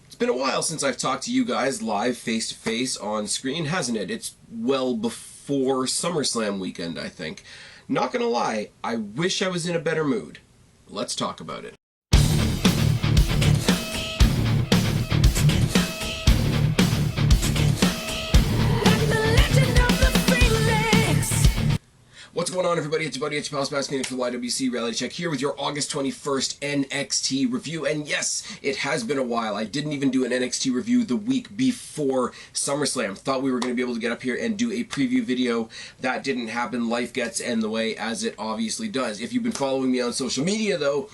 It's been a while since I've talked to you guys live face-to-face on screen, hasn't it? It's well before SummerSlam weekend, I think. Not gonna lie, I wish I was in a better mood. Let's talk about it. What's going on, everybody? It's your buddy, it's your pal, Spassking for the YWC Reality Check here with your August 21st NXT review. And yes, it has been a while. I didn't even do an NXT review the week before SummerSlam. Thought we were going to be able to get up here and do a preview video. That didn't happen. Life gets in the way, as it obviously does. If you've been following me on social media, though,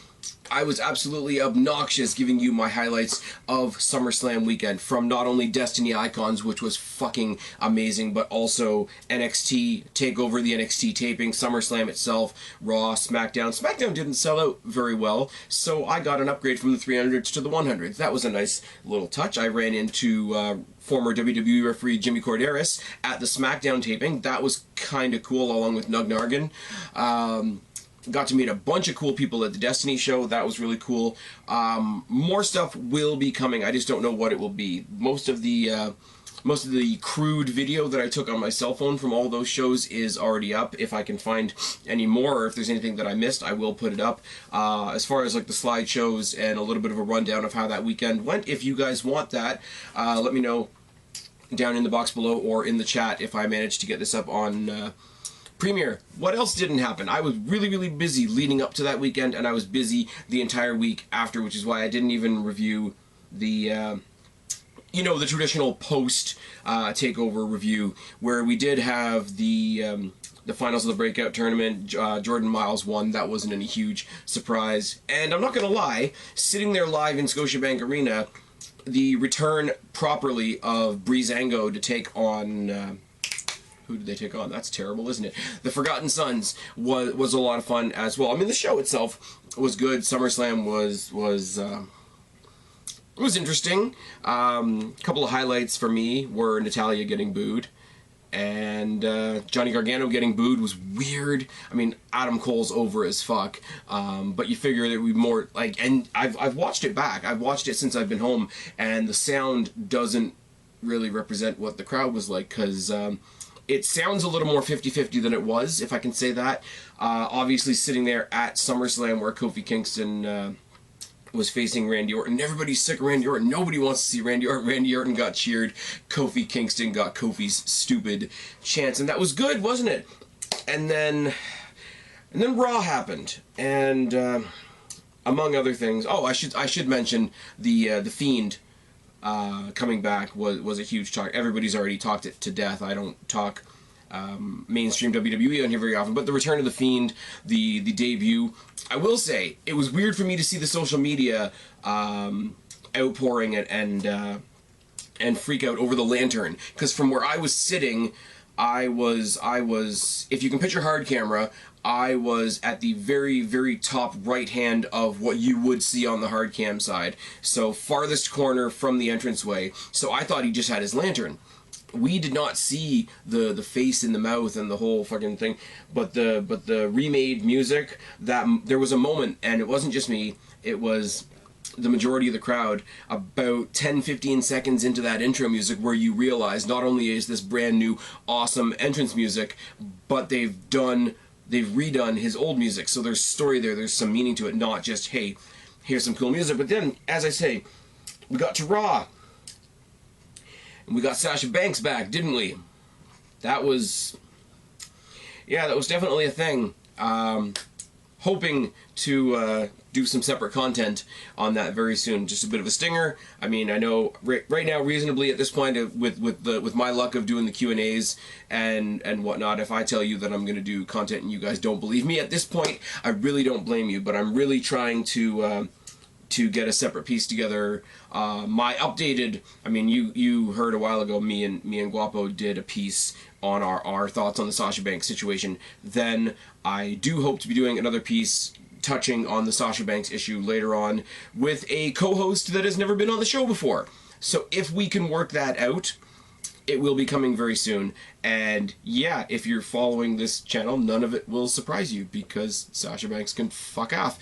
I was absolutely obnoxious giving you my highlights of SummerSlam weekend from not only Destiny Icons, which was fucking amazing, but also NXT TakeOver, the NXT taping, SummerSlam itself, Raw, SmackDown. SmackDown didn't sell out very well, so I got an upgrade from the 300s to the 100s. That was a nice little touch. I ran into former WWE referee Jimmy Corderas at the SmackDown taping. That was kind of cool, along with Nug Nargan. Got to meet a bunch of cool people at the Destiny show. That was really cool. More stuff will be coming. I just don't know what it will be. Most of the crude video that I took on my cell phone from all those shows is already up. If I can find any more, or if there's anything that I missed, I will put it up. As far as like the slideshows and a little bit of a rundown of how that weekend went, if you guys want that, let me know down in the box below or in the chat if I manage to get this up on Premiere. What else didn't happen? I was really busy leading up to that weekend, and I was busy the entire week after, which is why I didn't even review the the traditional post takeover review, where we did have the finals of the breakout tournament. Jordan Miles won. That wasn't any huge surprise, and I'm not gonna lie, sitting there live in Scotiabank Arena, the return properly of Breezango to take on who did they take on? That's terrible, isn't it? The Forgotten Sons was a lot of fun as well. I mean, the show itself was good. SummerSlam was interesting. A couple of highlights for me were Natalya getting booed, and Johnny Gargano getting booed was weird. I mean, Adam Cole's over as fuck, but you figure that we more like. And I've watched it back. I've watched it since I've been home, and the sound doesn't really represent what the crowd was like, because it sounds a little more 50-50 than it was, if I can say that. Obviously, sitting there at SummerSlam where Kofi Kingston was facing Randy Orton. Everybody's sick of Randy Orton. Nobody wants to see Randy Orton. Randy Orton got cheered. Kofi Kingston got Kofi's stupid chants, and that was good, wasn't it? And then Raw happened, and among other things, oh, I should mention the Fiend. Coming back was a huge talk. Everybody's already talked it to death. I don't talk mainstream WWE on here very often, but the return of the Fiend, the debut, I will say it was weird for me to see the social media outpouring and freak out over the lantern, because from where I was sitting, I was if you can picture hard camera, I was at the very top right hand of what you would see on the hard cam side, so farthest corner from the entranceway. So I thought he just had his lantern. We did not see the face and the mouth and the whole fucking thing, but the remade music, that there was a moment, and it wasn't just me, it was the majority of the crowd, about 10-15 seconds into that intro music, where you realize not only is this brand new awesome entrance music, but they've redone his old music. So there's story there, there's some meaning to it, not just, hey, here's some cool music. But then, as I say, we got to Raw, and we got Sasha Banks back, didn't we? That was definitely a thing. Hoping to do some separate content on that very soon. Just a bit of a stinger. I mean, I know right now, reasonably at this point, with my luck of doing the Q&As and whatnot, if I tell you that I'm going to do content and you guys don't believe me at this point, I really don't blame you. But I'm really trying to get a separate piece together. My updated, I mean, you heard a while ago, me and Guapo did a piece on our thoughts on the Sasha Banks situation. Then I do hope to be doing another piece touching on the Sasha Banks issue later on with a co-host that has never been on the show before. So if we can work that out, it will be coming very soon. And yeah, if you're following this channel, none of it will surprise you, because Sasha Banks can fuck off.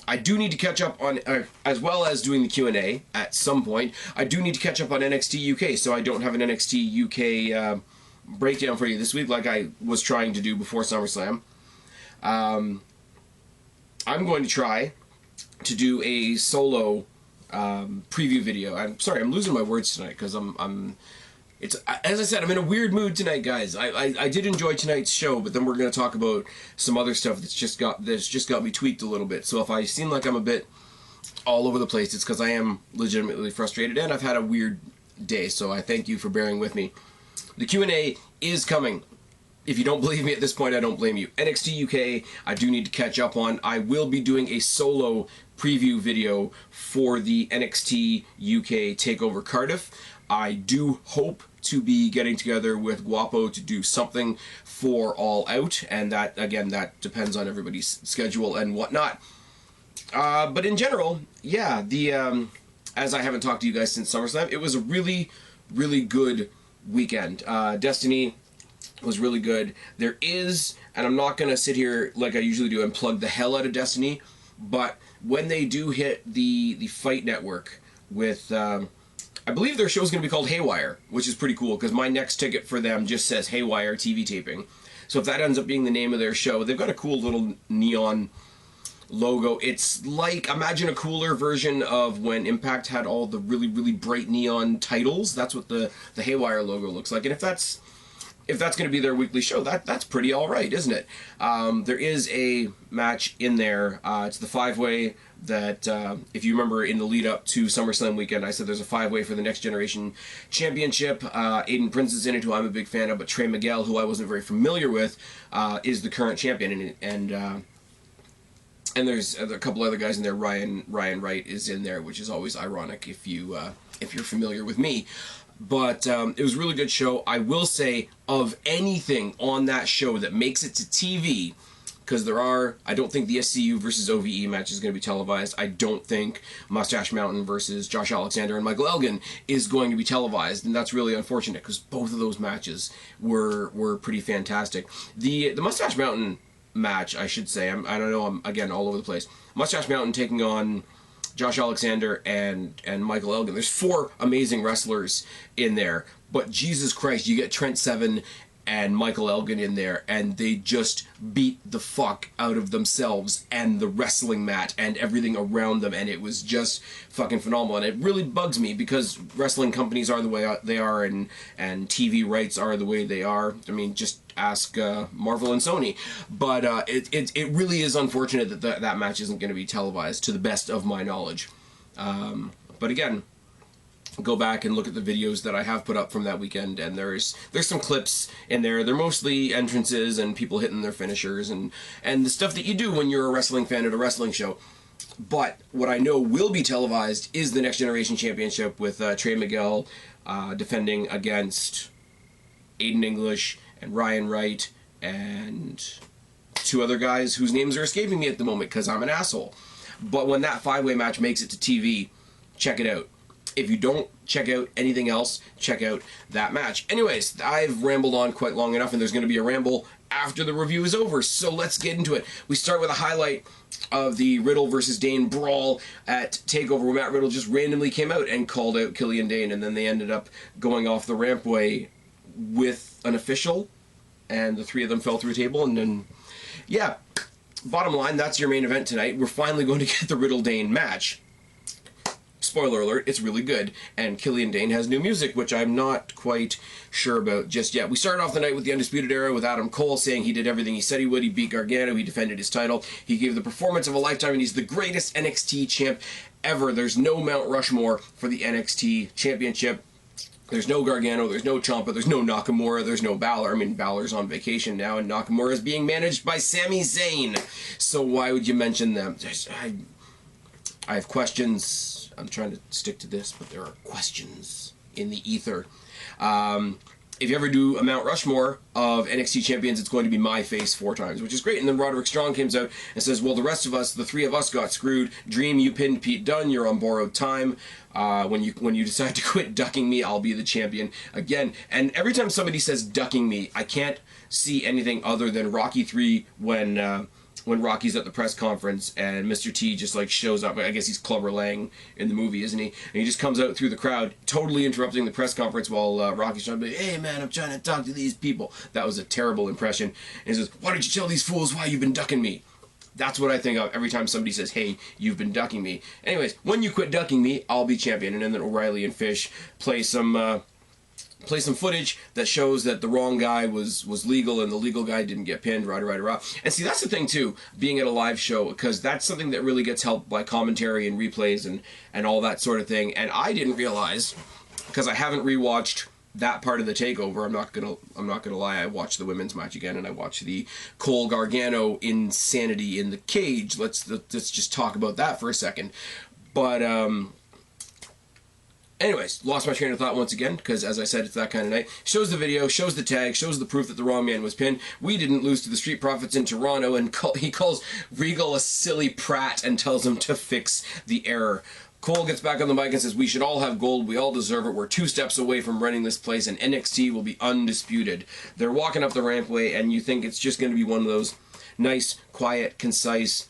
I do need to catch up on, as well as doing the Q&A at some point, I do need to catch up on NXT UK, so I don't have an NXT UK breakdown for you this week like I was trying to do before SummerSlam. I'm going to try to do a solo preview video. I'm sorry, I'm losing my words tonight because it's, as I said, I'm in a weird mood tonight, guys. I did enjoy tonight's show, but then we're going to talk about some other stuff that's just got me tweaked a little bit. So if I seem like I'm a bit all over the place, it's because I am legitimately frustrated and I've had a weird day. So I thank you for bearing with me. The Q&A is coming. If you don't believe me at this point, I don't blame you. NXT UK, I do need to catch up on. I will be doing a solo preview video for the NXT UK TakeOver Cardiff. I do hope to be getting together with Guapo to do something for All Out, and that, again, that depends on everybody's schedule and whatnot. But in general, yeah, as I haven't talked to you guys since SummerSlam, it was a really, really good weekend. Destiny was really good. There is, and I'm not going to sit here like I usually do and plug the hell out of Destiny, but when they do hit the Fight Network with... I believe their show is going to be called Haywire, which is pretty cool because my next ticket for them just says Haywire TV taping. So if that ends up being the name of their show, they've got a cool little neon logo. It's like, imagine a cooler version of when Impact had all the really, really bright neon titles. That's what the Haywire logo looks like. And if that's going to be their weekly show, that's pretty all right, isn't it? There is a match in there. It's the 5-way that, if you remember in the lead up to SummerSlam weekend, I said there's a 5-way for the Next Generation Championship. Aiden Prince is in it, who I'm a big fan of, but Trey Miguel, who I wasn't very familiar with, is the current champion. And there's a couple other guys in there. Ryan Wright is in there, which is always ironic if you're familiar with me. But it was a really good show. I will say, of anything on that show that makes it to TV, because I don't think the SCU versus OVE match is going to be televised. I don't think Mustache Mountain versus Josh Alexander and Michael Elgin is going to be televised, and that's really unfortunate because both of those matches were pretty fantastic. The Mustache Mountain match, I should say, I don't know, I'm again all over the place. Mustache Mountain taking on Josh Alexander and Michael Elgin. There's 4 amazing wrestlers in there, but Jesus Christ, you get Trent Seven and Michael Elgin in there, and they just beat the fuck out of themselves and the wrestling mat and everything around them, and it was just fucking phenomenal. And it really bugs me because wrestling companies are the way they are, and TV rights are the way they are. I mean, just ask Marvel and Sony. But it really is unfortunate that that match isn't going to be televised, to the best of my knowledge. But again, go back and look at the videos that I have put up from that weekend, and there's some clips in there. They're mostly entrances and people hitting their finishers and the stuff that you do when you're a wrestling fan at a wrestling show. But what I know will be televised is the Next Generation Championship with Trey Miguel defending against Aiden English and Ryan Wright and 2 other guys whose names are escaping me at the moment because I'm an asshole. But when that 5-way match makes it to TV, check it out. If you don't check out anything else, check out that match. Anyways, I've rambled on quite long enough, and there's going to be a ramble after the review is over, so let's get into it. We start with a highlight of the Riddle versus Dane brawl at TakeOver, where Matt Riddle just randomly came out and called out Killian Dane, and then they ended up going off the rampway with an official, and the 3 of them fell through a table, and then, yeah, bottom line, that's your main event tonight. We're finally going to get the Riddle-Dane match. Spoiler alert, it's really good, and Killian Dane has new music, which I'm not quite sure about just yet. We started off the night with the Undisputed Era with Adam Cole saying he did everything he said he would. He beat Gargano, he defended his title, he gave the performance of a lifetime, and he's the greatest NXT champ ever. There's no Mount Rushmore for the NXT Championship. There's no Gargano, there's no Ciampa, there's no Nakamura, there's no Balor. I mean, Balor's on vacation now, and Nakamura is being managed by Sami Zayn. So why would you mention them? I have questions. I'm trying to stick to this, but there are questions in the ether. If you ever do a Mount Rushmore of NXT champions, it's going to be my face 4 times, which is great. And then Roderick Strong comes out and says, well, the rest of us, the 3 of us got screwed. Dream, you pinned Pete Dunne, you're on borrowed time. When you decide to quit ducking me, I'll be the champion again. And every time somebody says ducking me, I can't see anything other than Rocky 3 when when Rocky's at the press conference and Mr. T just like shows up. I guess he's Clubber Lang in the movie, isn't he? And he just comes out through the crowd, totally interrupting the press conference while Rocky's trying to be, hey man, I'm trying to talk to these people. That was a terrible impression. And he says, why don't you tell these fools why you've been ducking me? That's what I think of every time somebody says, hey, you've been ducking me. Anyways, when you quit ducking me, I'll be champion. And then O'Reilly and Fish play some footage that shows that the wrong guy was legal and the legal guy didn't get pinned, rah. And see, that's the thing too, being at a live show, because that's something that really gets helped by commentary and replays and all that sort of thing. And I didn't realize, because I haven't rewatched that part of the takeover. I'm not gonna lie. I watched the women's match again, and I watched the Cole Gargano insanity in the cage. Let's just talk about that for a second. But anyways, lost my train of thought once again, because as I said, it's that kind of night. Shows the video, shows the tag, shows the proof that the wrong man was pinned. We didn't lose to the Street Profits in Toronto, and he calls Regal a silly prat and tells him to fix the error. Cole gets back on the mic and says, we should all have gold, we all deserve it, we're 2 steps away from running this place, and NXT will be undisputed. They're walking up the rampway, and you think it's just going to be one of those nice, quiet, concise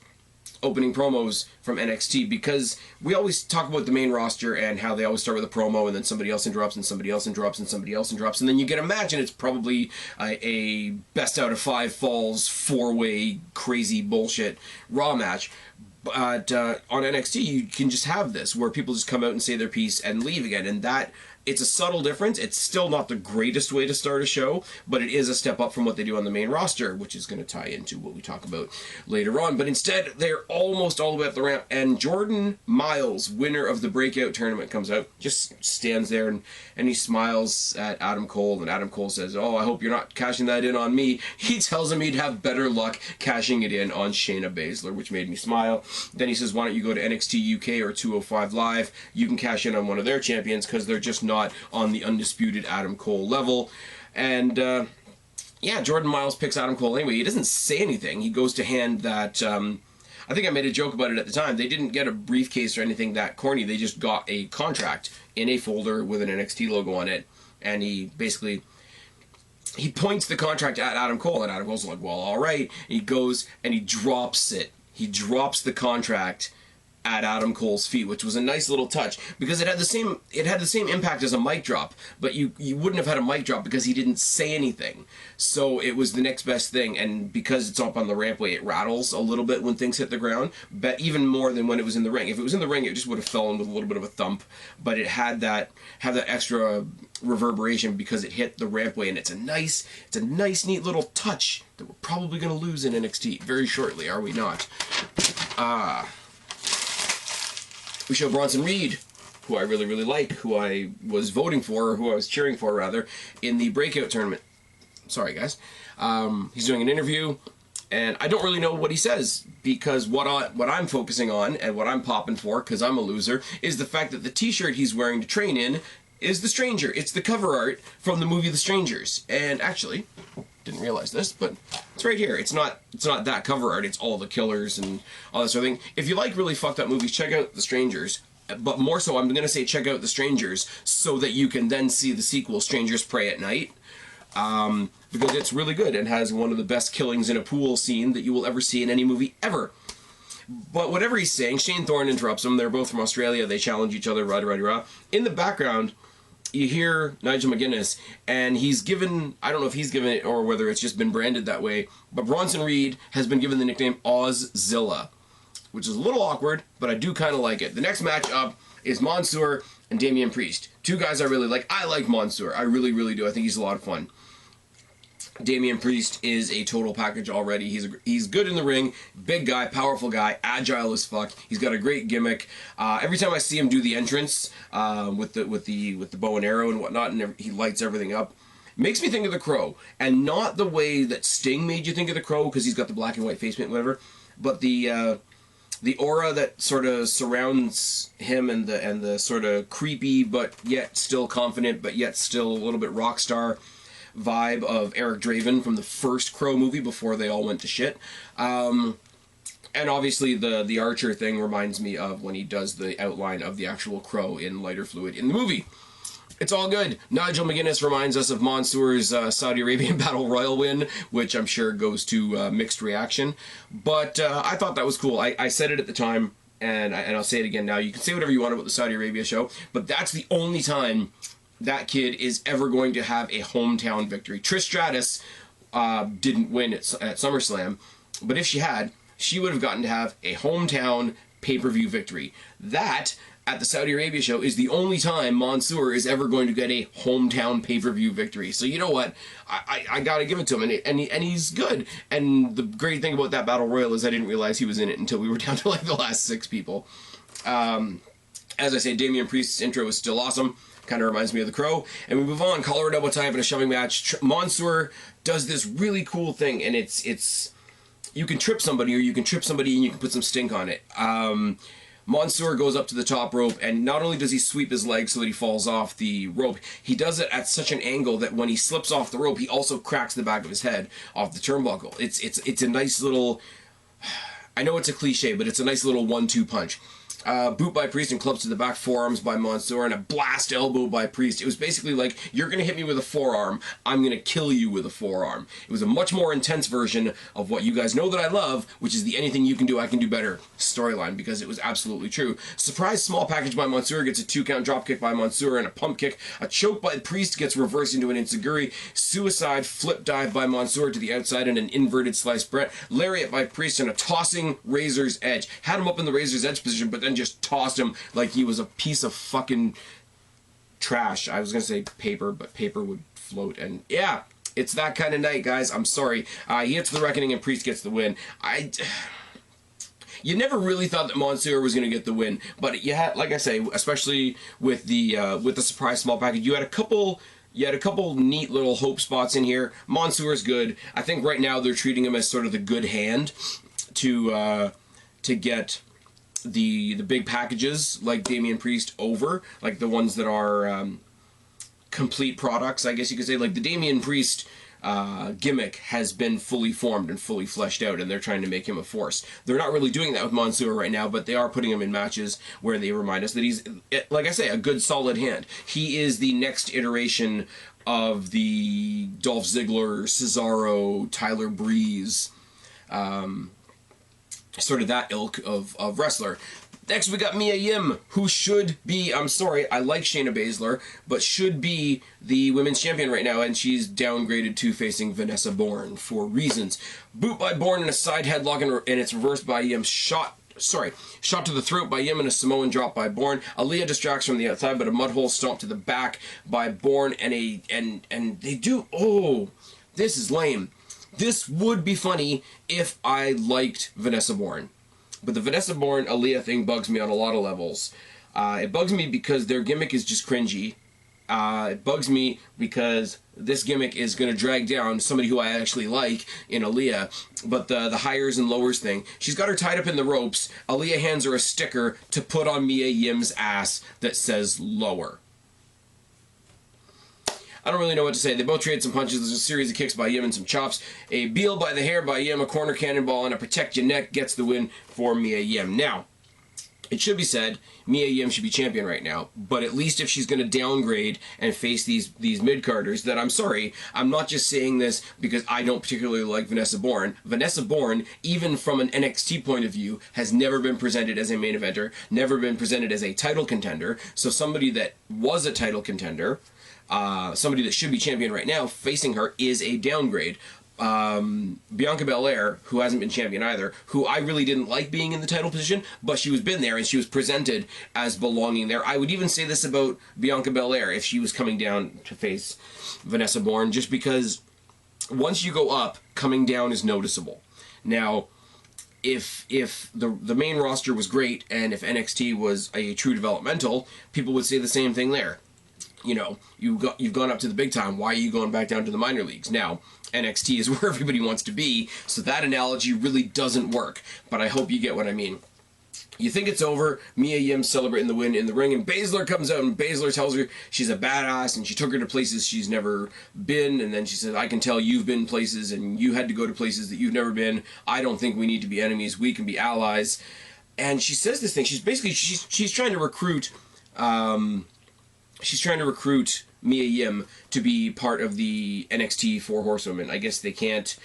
opening promos from NXT, because we always talk about the main roster and how they always start with a promo and then somebody else interrupts and somebody else interrupts and somebody else interrupts, and then you get a match and it's probably a best out of 5 falls 4-way crazy bullshit Raw match. But on NXT, you can just have this, where people just come out and say their piece and leave again. And that, it's a subtle difference. It's still not the greatest way to start a show, but it is a step up from what they do on the main roster, which is going to tie into what we talk about later on. But instead, they're almost all the way up the ramp, and Jordan Miles, winner of the Breakout tournament, comes out, just stands there, and he smiles at Adam Cole, and Adam Cole says, oh, I hope you're not cashing that in on me. He tells him he'd have better luck cashing it in on Shayna Baszler, which made me smile. Then he says, why don't you go to NXT UK or 205 Live? You can cash in on one of their champions, because they're just not on the undisputed Adam Cole level. And yeah, Jordan Miles picks Adam Cole anyway. He doesn't say anything. He goes to hand that I think I made a joke about it at the time. They didn't get a briefcase or anything that corny. They just got a contract in a folder with an NXT logo on it, and he points the contract at Adam Cole, and Adam Cole's like, well, all right. And he goes and he drops it. He drops the contract at Adam Cole's feet, which was a nice little touch, because it had the same impact as a mic drop, but you wouldn't have had a mic drop because he didn't say anything. So it was the next best thing, and because it's up on the rampway, it rattles a little bit when things hit the ground, but even more than when it was in the ring. If it was in the ring, it just would have fallen with a little bit of a thump, but it had that extra reverberation because it hit the rampway, and it's a nice, neat little touch that we're probably going to lose in NXT very shortly, are we not? We show Bronson Reed, who I really, really like, who I was voting for, or who I was cheering for, rather, in the Breakout tournament. Sorry, guys. He's doing an interview, and I don't really know what he says, because what I'm focusing on, and what I'm popping for, because I'm a loser, is the fact that the t-shirt he's wearing to train in is The Stranger. It's the cover art from the movie The Strangers. And actually, didn't realize this, but it's right here. It's not that cover art, it's all the killers and all that sort of thing. If you like really fucked up movies, check out The Strangers. But more so, I'm going to say check out The Strangers so that you can then see the sequel, Strangers Prey at Night. Because it's really good and has one of the best killings in a pool scene that you will ever see in any movie ever. But whatever he's saying, Shane Thorne interrupts him. They're both from Australia. They challenge each other, rah. In the background, you hear Nigel McGuinness, and he's given, I don't know if he's given it or whether it's just been branded that way, but Bronson Reed has been given the nickname Ozzilla, which is a little awkward, but I do kind of like it. The next match up is Mansoor and Damian Priest. 2 guys I really like. I like Mansoor. I really, really do. I think he's a lot of fun. Damian Priest is a total package already. He's good in the ring, big guy, powerful guy, agile as fuck. He's got a great gimmick. Every time I see him do the entrance with the bow and arrow and whatnot, and he lights everything up, makes me think of the Crow, and not the way that Sting made you think of the Crow because he's got the black and white face paint, whatever, but the aura that sort of surrounds him and the sort of creepy but yet still confident but yet still a little bit rock star vibe of Eric Draven from the first Crow movie before they all went to shit. And obviously the Archer thing reminds me of when he does the outline of the actual Crow in lighter fluid in the movie. It's all good. Nigel McGuinness reminds us of Mansoor's Saudi Arabian Battle Royal win, which I'm sure goes to mixed reaction. But I thought that was cool. I said it at the time, and I'll say it again now. You can say whatever you want about the Saudi Arabia show, but that's the only time that kid is ever going to have a hometown victory. Trish Stratus didn't win at SummerSlam, but if she had, she would have gotten to have a hometown pay-per-view victory. That, at the Saudi Arabia show, is the only time Mansoor is ever going to get a hometown pay-per-view victory. So you know what? I gotta give it to him, and he's good. And the great thing about that Battle Royal is I didn't realize he was in it until we were down to like the last 6 people. As I say, Damian Priest's intro is still awesome. Kind of reminds me of The Crow. And we move on. Collar double tie in a shoving match. Mansoor does this really cool thing, and it's you can trip somebody, or you can trip somebody and you can put some stink on it. Mansoor goes up to the top rope, and not only does he sweep his leg so that he falls off the rope, he does it at such an angle that when he slips off the rope, he also cracks the back of his head off the turnbuckle. It's a nice little, I know it's a cliche, but it's a nice little 1-2 punch. Boot by Priest and clubs to the back forearms by Mansoor, and a blast elbow by Priest. It was basically like, you're going to hit me with a forearm, I'm going to kill you with a forearm. It was a much more intense version of what you guys know that I love, which is the anything you can do, I can do better storyline, because it was absolutely true. Surprise small package by Mansoor, gets a 2-count dropkick by Mansoor and a pump kick. A choke by Priest gets reversed into an enziguri. Suicide flip dive by Mansoor to the outside and an inverted sliced Brett. Lariat by Priest and a tossing Razor's Edge. Had him up in the Razor's Edge position, but then just tossed him like he was a piece of fucking trash. I was gonna say paper, but paper would float. And yeah, it's that kind of night, guys. I'm sorry. He hits the Reckoning and Priest gets the win. You never really thought that Mansoor was going to get the win, but you had, like I say, especially with the surprise small package, you had a couple neat little hope spots in here. Mansoor's good. I think right now they're treating him as sort of the good hand to get the big packages like Damian Priest over, like the ones that are complete products, I guess you could say. Like the Damian Priest gimmick has been fully formed and fully fleshed out, and they're trying to make him a force. They're not really doing that with Mansoor right now, but they are putting him in matches where they remind us that he's, like I say, a good solid hand. He is the next iteration of the Dolph Ziggler, Cesaro, Tyler Breeze, sort of that ilk of wrestler. Next, we got Mia Yim, who should be, I'm sorry, I like Shayna Baszler, but should be the women's champion right now, and she's downgraded to facing Vanessa Bourne for reasons. Boot by Bourne and a side headlock, and it's reversed by Yim. Shot to the throat by Yim and a Samoan drop by Bourne. Aaliyah distracts from the outside, but a mudhole stomp to the back by Bourne, and they do, oh, this is lame. This would be funny if I liked Vanessa Bourne. But the Vanessa Bourne Aaliyah thing bugs me on a lot of levels. It bugs me because their gimmick is just cringy. It bugs me because this gimmick is going to drag down somebody who I actually like in Aaliyah. But the higher and lowers thing, she's got her tied up in the ropes. Aaliyah hands her a sticker to put on Mia Yim's ass that says lower. I don't really know what to say. They both traded some punches. There's a series of kicks by Yim and some chops. A Beal by the hair by Yim, a corner cannonball, and a protect your neck gets the win for Mia Yim. Now, it should be said, Mia Yim should be champion right now, but at least if she's going to downgrade and face these mid-carders, that I'm sorry, I'm not just saying this because I don't particularly like Vanessa Bourne. Vanessa Bourne, even from an NXT point of view, has never been presented as a main eventer, never been presented as a title contender, so somebody that was a title contender, somebody that should be champion right now, facing her is a downgrade. Bianca Belair, who hasn't been champion either, who I really didn't like being in the title position, but she was been there and she was presented as belonging there. I would even say this about Bianca Belair if she was coming down to face Vanessa Bourne, just because once you go up, coming down is noticeable. Now, if the main roster was great and if NXT was a true developmental, people would say the same thing there. You know, you've gone up to the big time. Why are you going back down to the minor leagues? Now, NXT is where everybody wants to be, so that analogy really doesn't work. But I hope you get what I mean. You think it's over, Mia Yim celebrating the win in the ring, and Baszler comes out, and Baszler tells her she's a badass, and she took her to places she's never been, and then she says, I can tell you've been places, and you had to go to places that you've never been. I don't think we need to be enemies. We can be allies. And she says this thing. She's basically, she's trying to recruit, she's trying to recruit Mia Yim to be part of the NXT Four Horsewomen. I guess they can't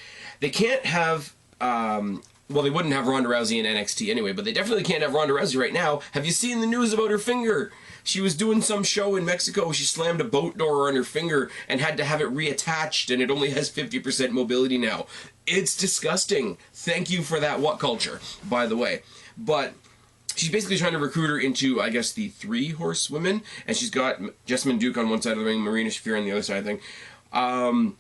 have, well, they wouldn't have Ronda Rousey in NXT anyway, but they definitely can't have Ronda Rousey right now. Have you seen the news about her finger? She was doing some show in Mexico. She slammed a boat door on her finger and had to have it reattached, and it only has 50% mobility now. It's disgusting. Thank you for that what culture, by the way. But she's basically trying to recruit her into, I guess, the Three Horsewomen, and she's got Jessamine Duke on one side of the ring, Marina Shafir on the other side, I think.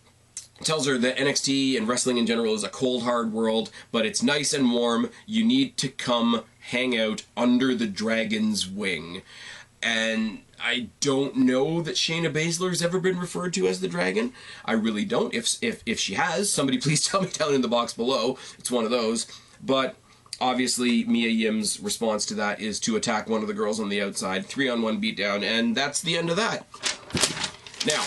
Tells her that NXT and wrestling in general is a cold, hard world, but it's nice and warm. You need to come hang out under the dragon's wing. And I don't know that Shayna Baszler's ever been referred to as the dragon. I really don't. If she has, somebody please tell me down in the box below. It's one of those. But obviously, Mia Yim's response to that is to attack one of the girls on the outside. 3-on-1 beatdown, and that's the end of that. Now,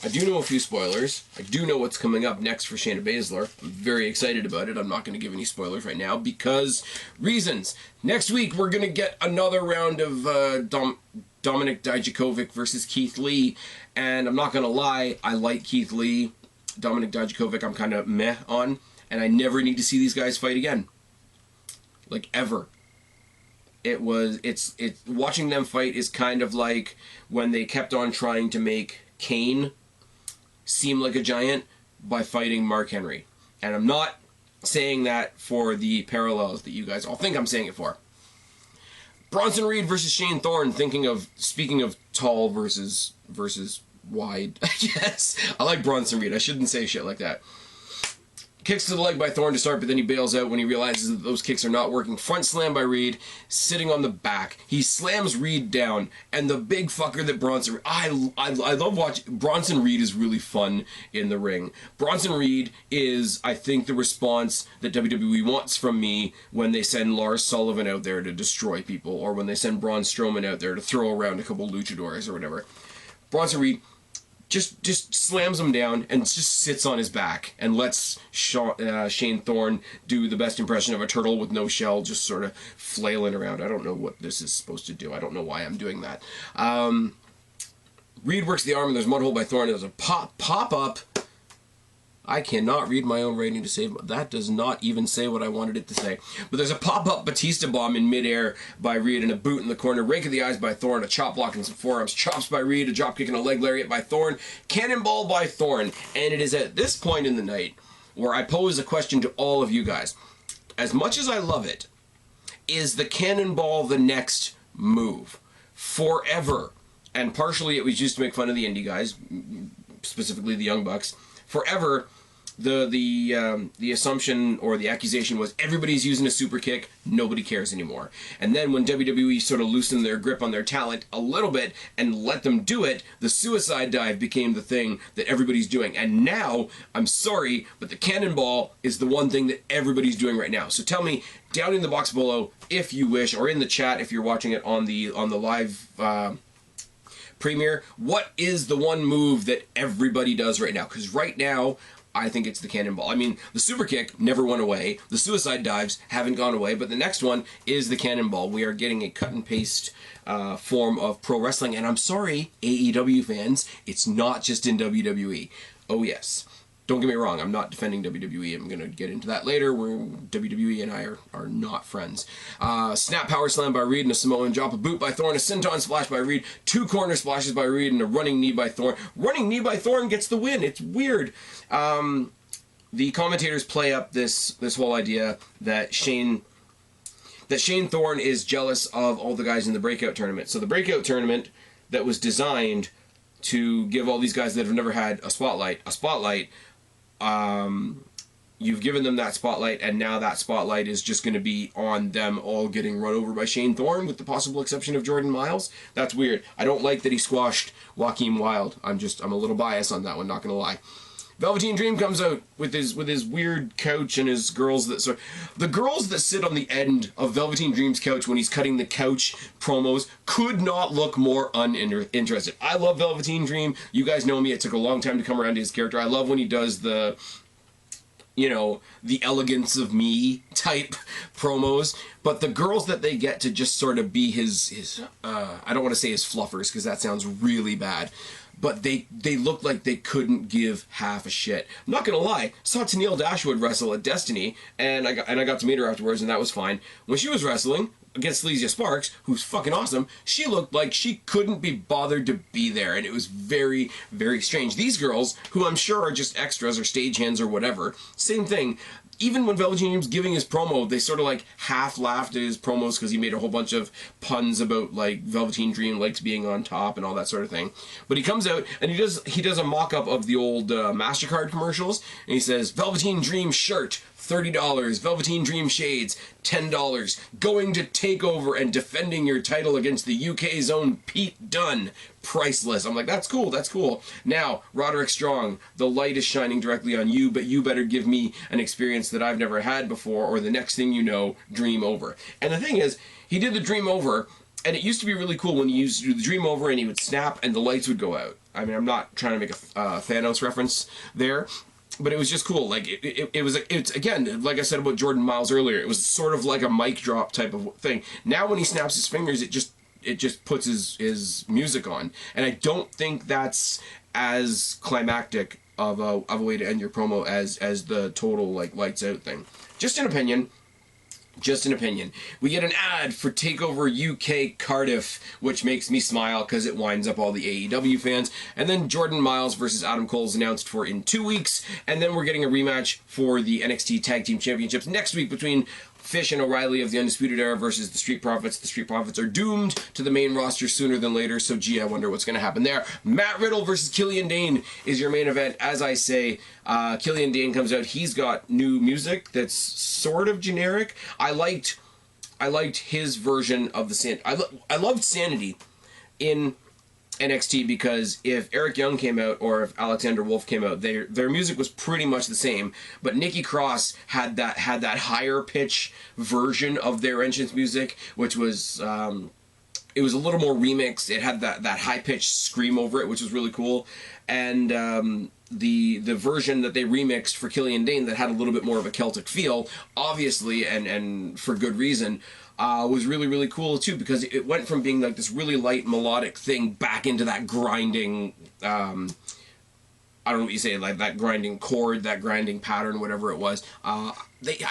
I do know a few spoilers. I do know what's coming up next for Shayna Baszler. I'm very excited about it. I'm not going to give any spoilers right now because reasons. Next week, we're going to get another round of Dominik Dijakovic versus Keith Lee. And I'm not going to lie, I like Keith Lee. Dominik Dijakovic, I'm kind of meh on. And I never need to see these guys fight again. Like, ever. It's watching them fight is kind of like when they kept on trying to make Kane seem like a giant by fighting Mark Henry. And I'm not saying that for the parallels that you guys all think I'm saying it for. Bronson Reed versus Shane Thorne, speaking of tall versus wide, I guess. I like Bronson Reed. I shouldn't say shit like that. Kicks to the leg by Thorne to start, but then he bails out when he realizes that those kicks are not working. Front slam by Reed, sitting on the back. He slams Reed down, and the big fucker that Bronson... I love watching... Bronson Reed is really fun in the ring. Bronson Reed is, I think, the response that WWE wants from me when they send Lars Sullivan out there to destroy people, or when they send Braun Strowman out there to throw around a couple luchadors or whatever. Bronson Reed just slams him down and just sits on his back and lets Shane Thorne do the best impression of a turtle with no shell, just sort of flailing around. I don't know what this is supposed to do. I don't know why I'm doing that. Reed works the arm and there's mud hole by Thorne. There's a pop up. I cannot read my own writing to save. That does not even say what I wanted it to say. But there's a pop-up Batista bomb in midair by Reed and a boot in the corner. Rake of the eyes by Thorne. A chop block and some forearms. Chops by Reed. A drop kick and a leg lariat by Thorne. Cannonball by Thorne. And it is at this point in the night where I pose a question to all of you guys. As much as I love it, is the cannonball the next move? Forever. And partially it was used to make fun of the indie guys, specifically the Young Bucks. Forever, the assumption or the accusation was everybody's using a super kick, nobody cares anymore. And then when WWE sort of loosened their grip on their talent a little bit and let them do it, the suicide dive became the thing that everybody's doing. And now, I'm sorry, but the cannonball is the one thing that everybody's doing right now. So tell me down in the box below, if you wish, or in the chat if you're watching it on the live premiere, what is the one move that everybody does right now? Because right now, I think it's the cannonball. I mean, the super kick never went away. The suicide dives haven't gone away. But the next one is the cannonball. We are getting a cut and paste form of pro wrestling. And I'm sorry, AEW fans, it's not just in WWE. Oh, yes. Don't get me wrong, I'm not defending WWE. I'm going to get into that later, where WWE and I are not friends. Snap power slam by Reed and a Samoan drop, a boot by Thorne, a senton splash by Reed, 2 corner splashes by Reed, and a running knee by Thorne. Running knee by Thorne gets the win. It's weird. The commentators play up this whole idea that Shane Thorne is jealous of all the guys in the breakout tournament. So the breakout tournament that was designed to give all these guys that have never had a spotlight, you've given them that spotlight, and now that spotlight is just going to be on them all getting run over by Shane Thorne, with the possible exception of Jordan Miles. That's weird. I don't like that he squashed Joaquin Wilde. I'm a little biased on that one, not going to lie. Velveteen Dream comes out with his weird couch and his girls that the girls that sit on the end of Velveteen Dream's couch when he's cutting the couch promos could not look more uninterested. I love Velveteen Dream. You guys know me. It took a long time to come around to his character. I love when he does the you know, the elegance of me type promos, but the girls that they get to just sort of be his I don't want to say his fluffers, because that sounds really bad, but they look like they couldn't give half a shit. I'm not gonna lie, saw Tenille Dashwood wrestle at Destiny, and I got to meet her afterwards, and that was fine. When she was wrestling against Elysia Sparks, who's fucking awesome, she looked like she couldn't be bothered to be there, and it was very, very strange. These girls, who I'm sure are just extras or stagehands or whatever, same thing. Even when Velveteen Dream's giving his promo, they sort of like half laughed at his promos because he made a whole bunch of puns about like Velveteen Dream likes being on top and all that sort of thing. But he comes out and he does a mock-up of the old MasterCard commercials, and he says, Velveteen Dream shirt, $30, Velveteen Dream shades, $10, going to take over and defending your title against the UK's own Pete Dunne, priceless. I'm like, that's cool, that's cool. Now, Roderick Strong, the light is shining directly on you, but you better give me an experience that I've never had before, or the next thing you know, dream over. And the thing is, he did the dream over, and it used to be really cool when he used to do the dream over and he would snap and the lights would go out. I mean, I'm not trying to make a Thanos reference there, but it was just cool. Like, it's again, like I said about Jordan Miles earlier, it was sort of like a mic drop type of thing. Now when he snaps his fingers, it just puts his music on. And I don't think that's as climactic of a way to end your promo as the total, like, lights out thing. Just an opinion. Just an opinion. We get an ad for TakeOver UK Cardiff, which makes me smile because it winds up all the AEW fans. And then Jordan Miles versus Adam Cole is announced for in 2 weeks. And then we're getting a rematch for the NXT Tag Team Championships next week between Fish and O'Reilly of the Undisputed Era versus the Street Profits. The Street Profits are doomed to the main roster sooner than later, so gee, I wonder what's going to happen there. Matt Riddle versus Killian Dane is your main event. As I say, Killian Dane comes out. He's got new music that's sort of generic. I liked his version of the I loved Sanity in NXT because if Eric Young came out or if Alexander Wolf came out, their music was pretty much the same. But Nikki Cross had that higher pitch version of their entrance music, which was it was a little more remixed. It had that high pitched scream over it, which was really cool. And the version that they remixed for Killian Dane that had a little bit more of a Celtic feel, obviously, and for good reason, was really, really cool too, because it went from being like this really light melodic thing back into that grinding, I don't know what you say, like that grinding chord, that grinding pattern, whatever it was. I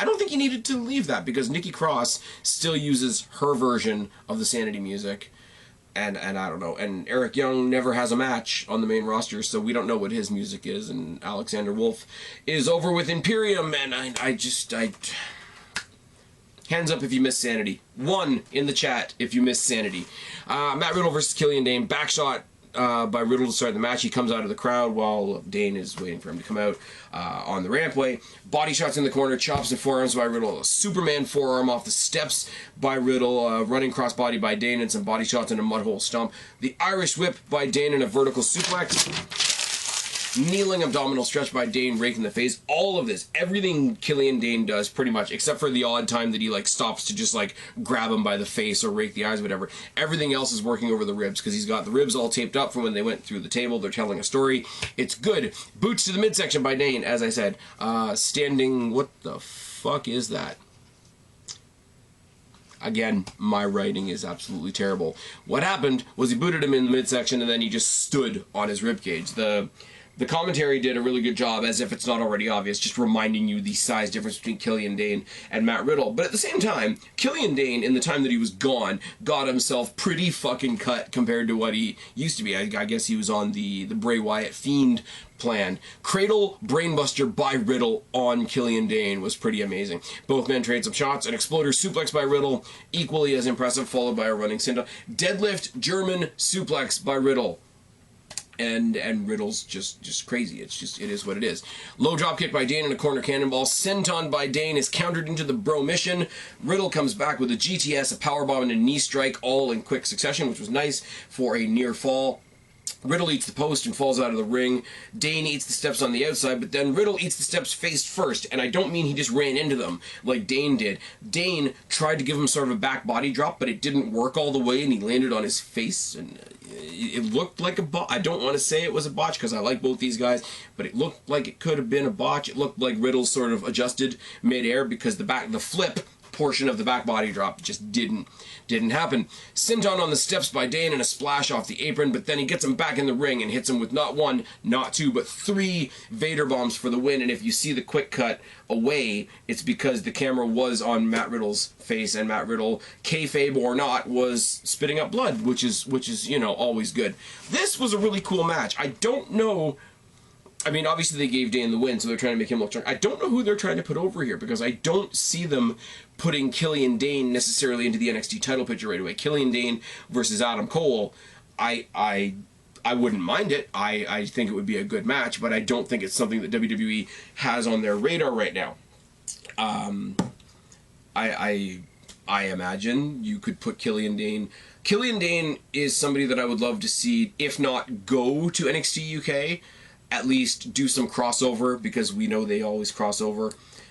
don't think you needed to leave that, because Nikki Cross still uses her version of the Sanity music. And I don't know, and Eric Young never has a match on the main roster, so we don't know what his music is, and Alexander Wolf is over with Imperium, and I hands up if you miss Sanity. 1 in the chat if you miss Sanity. Matt Riddle versus Killian Dane. Backshot by Riddle to start the match. He comes out of the crowd while Dane is waiting for him to come out on the rampway. Body shots in the corner. Chops and forearms by Riddle. A Superman forearm off the steps by Riddle. Running crossbody by Dane and some body shots and a mudhole stomp. The Irish whip by Dane and a vertical suplex. Kneeling abdominal stretch by Dane, rake in the face. All of this, everything Killian Dane does pretty much, except for the odd time that he like stops to just like grab him by the face or rake the eyes, whatever. Everything else is working over the ribs because he's got the ribs all taped up from when they went through the table. They're telling a story. It's good. Boots to the midsection by Dane, as I said. Standing, what the fuck is that? Again, my writing is absolutely terrible. What happened was he booted him in the midsection and then he just stood on his ribcage. The commentary did a really good job, as if it's not already obvious, just reminding you the size difference between Killian Dane and Matt Riddle. But at the same time, Killian Dane, in the time that he was gone, got himself pretty fucking cut compared to what he used to be. I guess he was on the Bray Wyatt Fiend plan. Cradle Brainbuster by Riddle on Killian Dane was pretty amazing. Both men trade some shots. An exploder suplex by Riddle, equally as impressive, followed by a running senton. Deadlift German suplex by Riddle. And Riddle's just crazy. It is what it is. Low drop kick by Dane and a corner cannonball. Senton by Dane is countered into the bro mission. Riddle comes back with a GTS, a powerbomb, and a knee strike, all in quick succession, which was nice for a near fall. Riddle eats the post and falls out of the ring. Dane eats the steps on the outside, but then Riddle eats the steps face first, and I don't mean he just ran into them like Dane did. Dane tried to give him sort of a back body drop, but it didn't work all the way, and he landed on his face, and it looked like a botch. I don't want to say it was a botch because I like both these guys, but it looked like it could have been a botch. It looked like Riddle sort of adjusted mid-air because the flip portion of the back body drop just didn't happen. Senton on the steps by Dane and a splash off the apron, but then he gets him back in the ring and hits him with not one, not two, but 3 Vader bombs for the win. And if you see the quick cut away, it's because the camera was on Matt Riddle's face, and Matt Riddle, kayfabe or not, was spitting up blood, which is you know, always good. This was a really cool match. I don't know. I mean, obviously they gave Dane the win, so they're trying to make him look strong. I don't know who they're trying to put over here, because I don't see them putting Killian Dane necessarily into the NXT title picture right away. Killian Dane versus Adam Cole, I wouldn't mind it. I think it would be a good match, but I don't think it's something that WWE has on their radar right now. I imagine you could put Killian Dane. Killian Dane is somebody that I would love to see, if not go to NXT UK, at least do some crossover, because we know they always cross over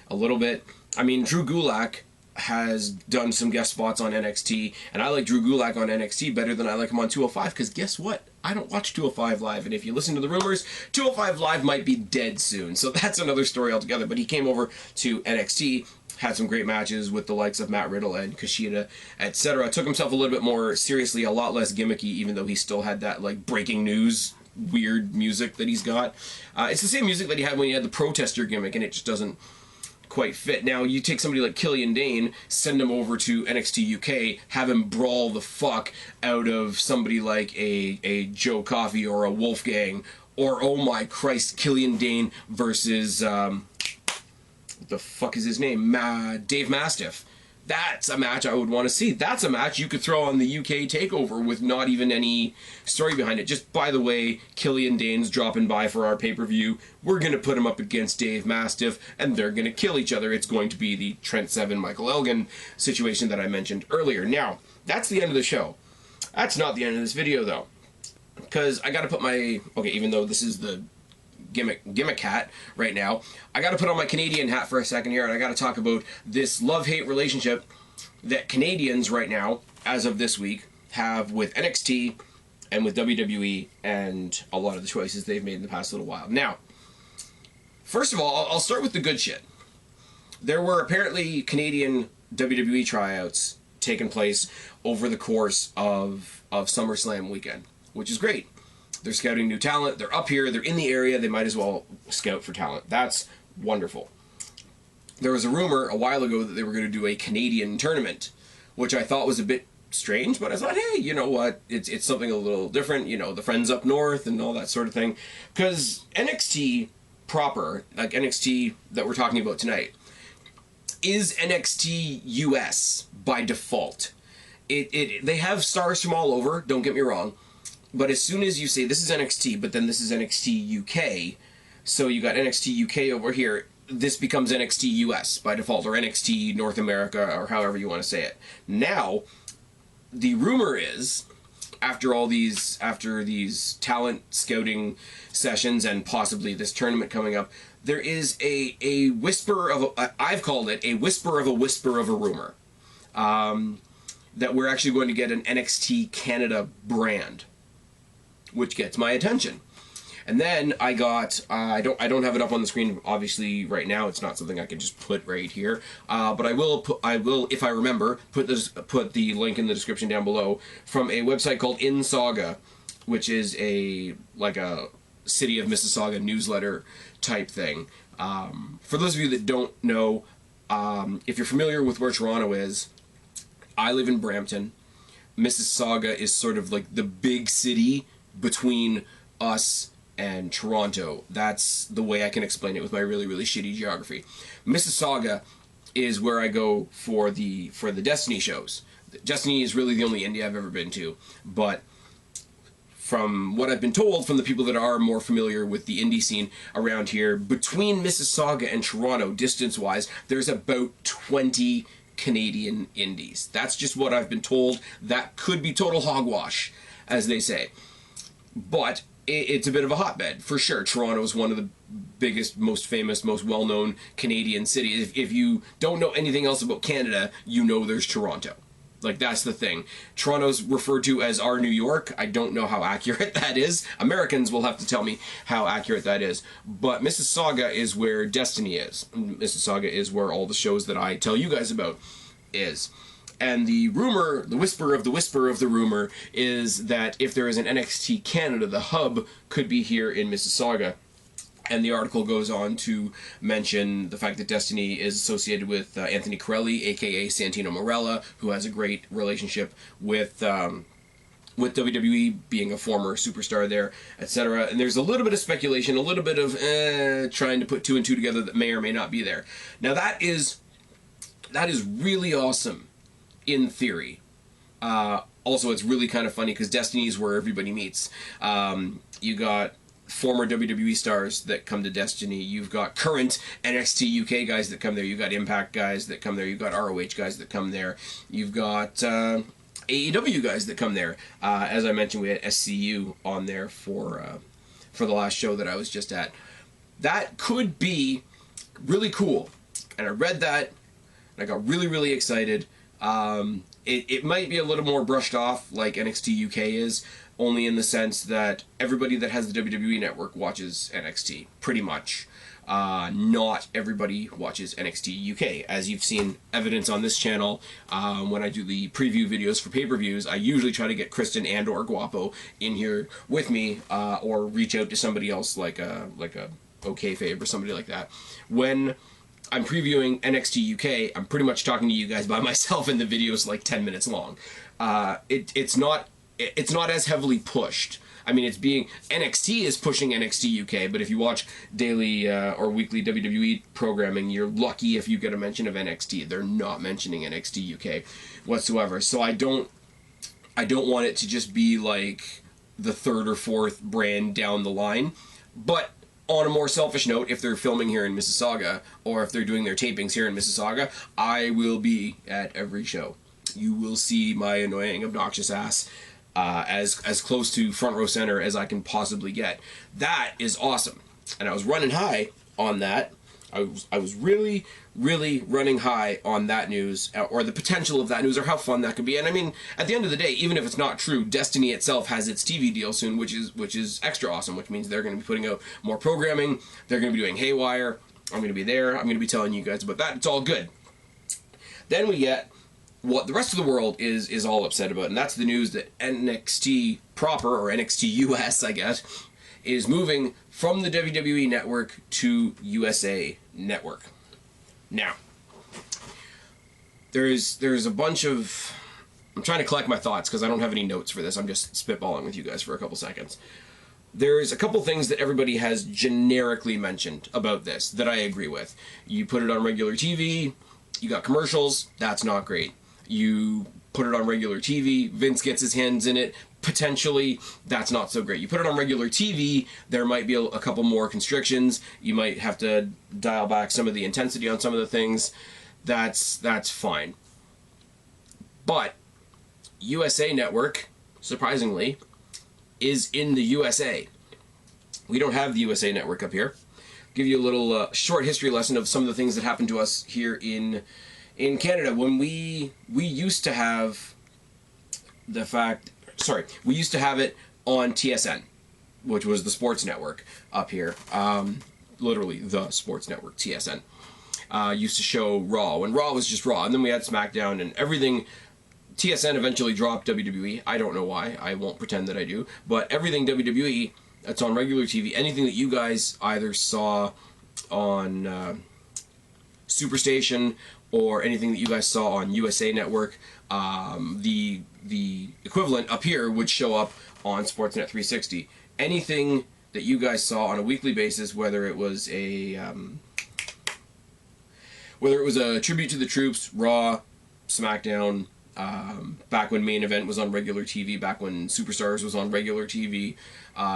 a little bit. I mean, Drew Gulak has done some guest spots on NXT, and I like Drew Gulak on NXT better than I like him on 205, because guess what? I don't watch 205 Live, and if you listen to the rumors, 205 Live might be dead soon, so that's another story altogether. But he came over to NXT, had some great matches with the likes of Matt Riddle and Kushida, etc. Took himself a little bit more seriously, a lot less gimmicky, even though he still had that, like, breaking news weird music that he's got. It's the same music that he had when he had the protester gimmick, and it just doesn't quite fit. Now, you take somebody like Killian Dane, send him over to NXT UK, have him brawl the fuck out of somebody like a Joe Coffey or a Wolfgang, or, oh my Christ, Killian Dane versus, what the fuck is his name? Dave Mastiff. That's a match I would want to see. That's a match you could throw on the UK takeover with not even any story behind it. Just, by the way, Killian Dane's dropping by for our pay-per-view. We're going to put him up against Dave Mastiff, and they're going to kill each other. It's going to be the Trent Seven, Michael Elgin situation that I mentioned earlier. Now, that's the end of the show. That's not the end of this video, though. Because I got to put my... Okay, even though this is the gimmick hat right now, I got to put on my Canadian hat for a second here, and I got to talk about this love-hate relationship that Canadians right now, as of this week, have with NXT and with WWE and a lot of the choices they've made in the past little while. Now, first of all, I'll start with the good shit. There were apparently Canadian WWE tryouts taking place over the course of SummerSlam weekend, which is great. They're scouting new talent. They're up here. They're in the area. They might as well scout for talent. That's wonderful. There was a rumor a while ago that they were going to do a Canadian tournament, which I thought was a bit strange, but I thought, hey, you know what? It's something a little different. You know, the friends up north and all that sort of thing. Because NXT proper, like NXT that we're talking about tonight, is NXT US by default. They have stars from all over, don't get me wrong. But as soon as you say, this is NXT, but then this is NXT UK, so you got NXT UK over here, this becomes NXT US by default, or NXT North America, or however you want to say it. Now, the rumor is, after these talent scouting sessions and possibly this tournament coming up, there is a whisper of I've called it a whisper of a rumor, that we're actually going to get an NXT Canada brand, which gets my attention. And then I got, I don't have it up on the screen obviously right now. It's not something I can just put right here. But I will, if I remember, put the link in the description down below from a website called In Saga, which is like a City of Mississauga newsletter type thing. For those of you that don't know, if you're familiar with where Toronto is, I live in Brampton. Mississauga is sort of like the big city between us and Toronto. That's the way I can explain it with my really, really shitty geography. Mississauga is where I go for the Destiny shows. Destiny is really the only indie I've ever been to, but from what I've been told from the people that are more familiar with the indie scene around here, between Mississauga and Toronto, distance-wise, there's about 20 Canadian indies. That's just what I've been told. That could be total hogwash, as they say. But it's a bit of a hotbed, for sure. Toronto is one of the biggest, most famous, most well-known Canadian cities. If you don't know anything else about Canada, you know there's Toronto. Like, that's the thing. Toronto's referred to as our New York. I don't know how accurate that is. Americans will have to tell me how accurate that is. But Mississauga is where Destiny is. Mississauga is where all the shows that I tell you guys about is. And the rumor, the whisper of the rumor, is that if there is an NXT Canada, the hub could be here in Mississauga. And the article goes on to mention the fact that Destiny is associated with Anthony Corelli, a.k.a. Santino Marella, who has a great relationship with WWE, being a former superstar there, etc. And there's a little bit of speculation, a little bit of trying to put two and two together that may or may not be there. Now, that is really awesome in theory. Also, it's really kind of funny because Destiny is where everybody meets. You got former WWE stars that come to Destiny. You've got current NXT UK guys that come there. You've got Impact guys that come there. You've got ROH guys that come there. You've got AEW guys that come there. As I mentioned, we had SCU on there for the last show that I was just at. That could be really cool. And I read that, and I got really, really excited. It might be a little more brushed off like NXT UK is, only in the sense that everybody that has the WWE network watches NXT, pretty much. Not everybody watches NXT UK. As you've seen evidence on this channel, when I do the preview videos for pay-per-views, I usually try to get Kristen and or Guapo in here with me, or reach out to somebody else like a OKFabe or somebody like that. When I'm previewing NXT UK, I'm pretty much talking to you guys by myself, and the video's like 10 minutes long. It's not as heavily pushed. I mean, NXT is pushing NXT UK, but if you watch daily or weekly WWE programming, you're lucky if you get a mention of NXT. They're not mentioning NXT UK whatsoever. So I don't want it to just be like the third or fourth brand down the line. But on a more selfish note, if they're filming here in Mississauga, or if they're doing their tapings here in Mississauga, I will be at every show. You will see my annoying, obnoxious ass as close to front row center as I can possibly get. That is awesome. And I was running high on that. I was really, really running high on that news, or the potential of that news, or how fun that could be. And I mean, at the end of the day, even if it's not true, Destiny itself has its TV deal soon, which is extra awesome, which means they're going to be putting out more programming. They're going to be doing Haywire. I'm going to be there. I'm going to be telling you guys about that. It's all good. Then we get what the rest of the world is all upset about, and that's the news that NXT proper, or NXT US, I guess, is moving from the WWE Network to USA Network. Now, there's a bunch of... I'm trying to collect my thoughts because I don't have any notes for this. I'm just spitballing with you guys for a couple seconds. There's a couple things that everybody has generically mentioned about this that I agree with. You put it on regular TV, you got commercials, that's not great. You put it on regular TV, Vince gets his hands in it, potentially, that's not so great. You put it on regular TV, there might be a couple more constrictions. You might have to dial back some of the intensity on some of the things. That's fine. But USA Network, surprisingly, is in the USA. We don't have the USA Network up here. Give you a little short history lesson of some of the things that happened to us here in Canada. When we used to have we used to have it on TSN, which was the sports network up here. Literally the sports network, TSN. Used to show Raw, when Raw was just Raw, and then we had SmackDown and everything. TSN eventually dropped WWE. I don't know why. I won't pretend that I do. But everything WWE that's on regular TV, anything that you guys either saw on Superstation or anything that you guys saw on USA Network, the equivalent up here would show up on Sportsnet 360. Anything that you guys saw on a weekly basis, whether it was a tribute to the troops, Raw, SmackDown, back when Main Event was on regular TV, back when Superstars was on regular TV,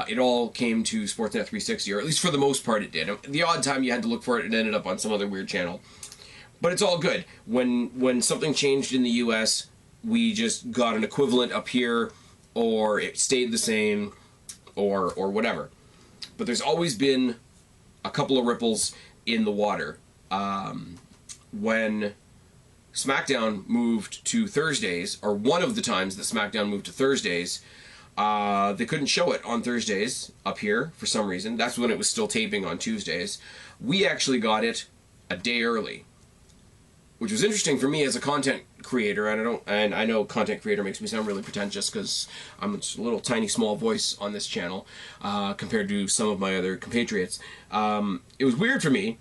it all came to Sportsnet 360, or at least for the most part it did. The odd time you had to look for it, it ended up on some other weird channel. But it's all good. When something changed in the US, we just got an equivalent up here, or it stayed the same, or whatever. But there's always been a couple of ripples in the water. When SmackDown moved to Thursdays, or one of the times that SmackDown moved to Thursdays, they couldn't show it on Thursdays up here for some reason. That's when it was still taping on Tuesdays. We actually got it a day early, which was interesting for me as a content creator. And I know content creator makes me sound really pretentious because I'm a little tiny small voice on this channel compared to some of my other compatriots. It was weird for me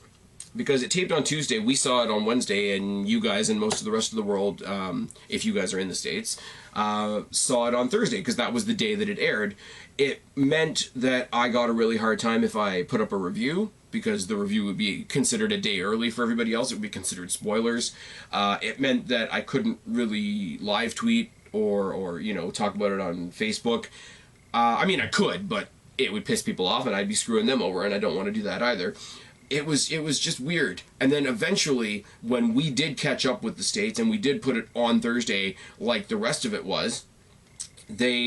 because it taped on Tuesday. We saw it on Wednesday, and you guys and most of the rest of the world, if you guys are in the States, saw it on Thursday because that was the day that it aired. It meant that I got a really hard time if I put up a review, because the review would be considered a day early for everybody else. It would be considered spoilers. It meant that I couldn't really live tweet or you know, talk about it on Facebook. I mean, I could, but it would piss people off and I'd be screwing them over, and I don't want to do that either. It was just weird. And then eventually, when we did catch up with the States and we did put it on Thursday like the rest of it was, they,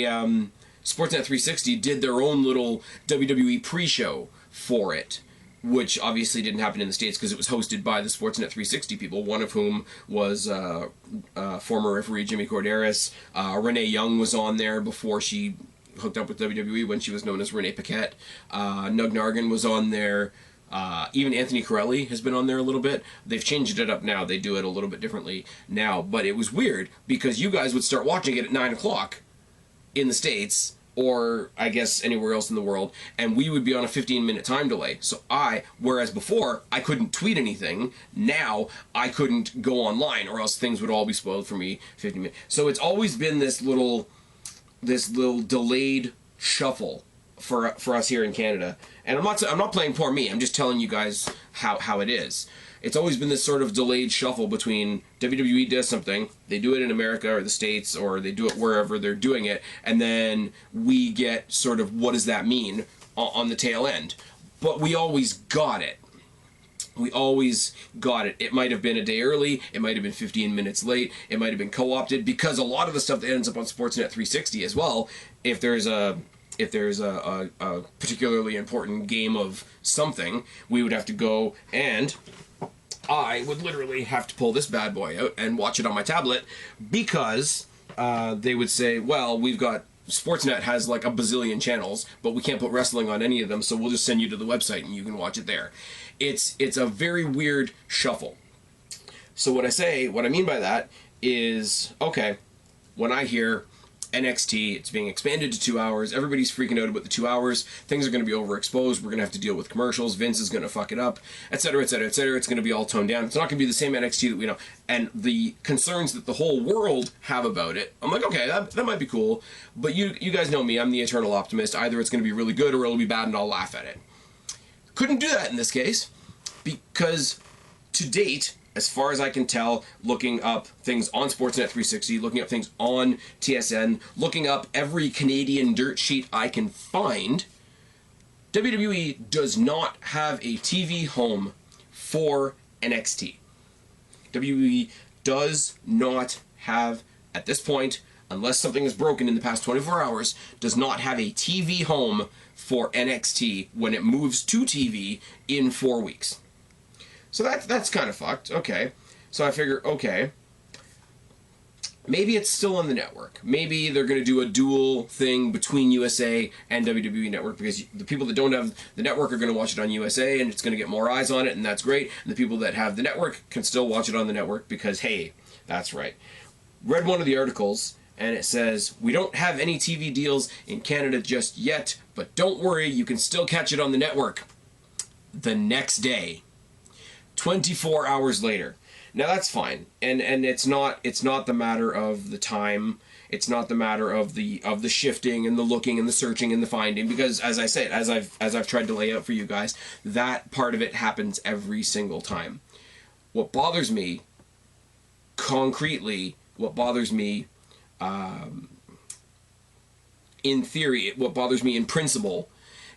Sportsnet 360 did their own little WWE pre-show for it, which obviously didn't happen in the States because it was hosted by the Sportsnet 360 people, one of whom was former referee Jimmy Corderas. Renee Young was on there before she hooked up with WWE when she was known as Renee Paquette. Nug Nargan was on there. Even Anthony Corelli has been on there a little bit. They've changed it up now. They do it a little bit differently now. But it was weird because you guys would start watching it at 9 o'clock in the States, or I guess anywhere else in the world, and we would be on a 15-minute time delay. So whereas before I couldn't tweet anything, now I couldn't go online or else things would all be spoiled for me 15 minutes. So it's always been this little delayed shuffle for us here in Canada. And I'm not playing poor me. I'm just telling you guys how it is. It's always been this sort of delayed shuffle between WWE does something, they do it in America or the States, or they do it wherever they're doing it, and then we get sort of what does that mean on the tail end. But we always got it. We always got it. It might have been a day early, it might have been 15 minutes late, it might have been co-opted, because a lot of the stuff that ends up on Sportsnet 360 as well, if there's a particularly important game of something, we would have to go, and I would literally have to pull this bad boy out and watch it on my tablet, because they would say, well, we've got, Sportsnet has like a bazillion channels, but we can't put wrestling on any of them, so we'll just send you to the website and you can watch it there. It's a very weird shuffle. So what I mean by that is, okay, when I hear NXT, it's being expanded to 2 hours, everybody's freaking out about the 2 hours, things are going to be overexposed, we're going to have to deal with commercials, Vince is going to fuck it up, etc., etc., etc., it's going to be all toned down, it's not going to be the same NXT that we know, and the concerns that the whole world have about it, I'm like, okay, that might be cool, but you guys know me, I'm the eternal optimist, either it's going to be really good or it'll be bad and I'll laugh at it. Couldn't do that in this case, because to date, as far as I can tell, looking up things on Sportsnet 360, looking up things on TSN, looking up every Canadian dirt sheet I can find, WWE does not have a TV home for NXT. WWE does not have, at this point, unless something is broken in the past 24 hours, does not have a TV home for NXT when it moves to TV in 4 weeks. So that's kind of fucked. Okay. So I figure, okay, maybe it's still on the network. Maybe they're going to do a dual thing between USA and WWE Network, because the people that don't have the network are going to watch it on USA and it's going to get more eyes on it, and that's great. And the people that have the network can still watch it on the network because, hey, that's right. Read one of the articles and it says, we don't have any TV deals in Canada just yet, but don't worry, you can still catch it on the network. The next day. 24 hours later. Now that's fine, and it's not the matter of the time. It's not the matter of the shifting and the looking and the searching and the finding, because as I said, as I've tried to lay out for you guys, that part of it happens every single time. What bothers me concretely, what bothers me in theory, what bothers me in principle,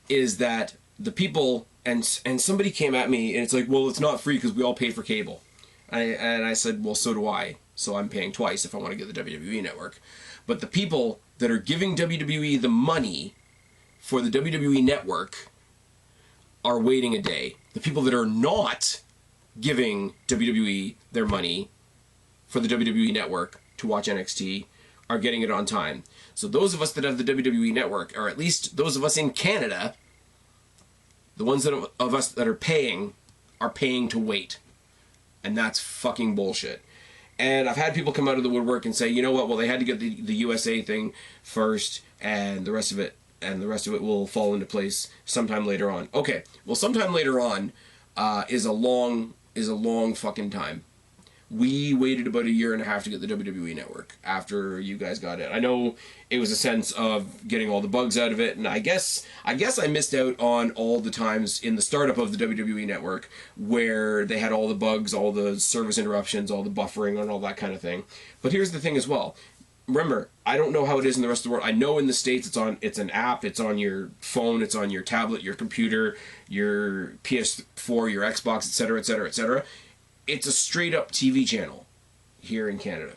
is that the people. And somebody came at me, and it's like, well, it's not free because we all pay for cable. And I said, well, so do I. So I'm paying twice if I want to get the WWE network. But the people that are giving WWE the money for the WWE network are waiting a day. The people that are not giving WWE their money for the WWE Network to watch NXT are getting it on time. So those of us that have the WWE Network, or at least those of us in Canada, the ones of us that are paying to wait. And that's fucking bullshit. And I've had people come out of the woodwork and say, you know what, well, they had to get the USA thing first, and the rest of it will fall into place sometime later on. Okay, well, sometime later on is a long fucking time. We waited about 1.5 years to get the WWE Network after you guys got it. I know it was a sense of getting all the bugs out of it, and I guess I missed out on all the times in the startup of the WWE Network where they had all the bugs, all the service interruptions, all the buffering, and all that kind of thing. But here's the thing as well. Remember, I don't know how it is in the rest of the world. I know in the States it's an app, it's on your phone, it's on your tablet, your computer, your PS4, your Xbox, etc., etc., etc. It's a straight up TV channel here in Canada.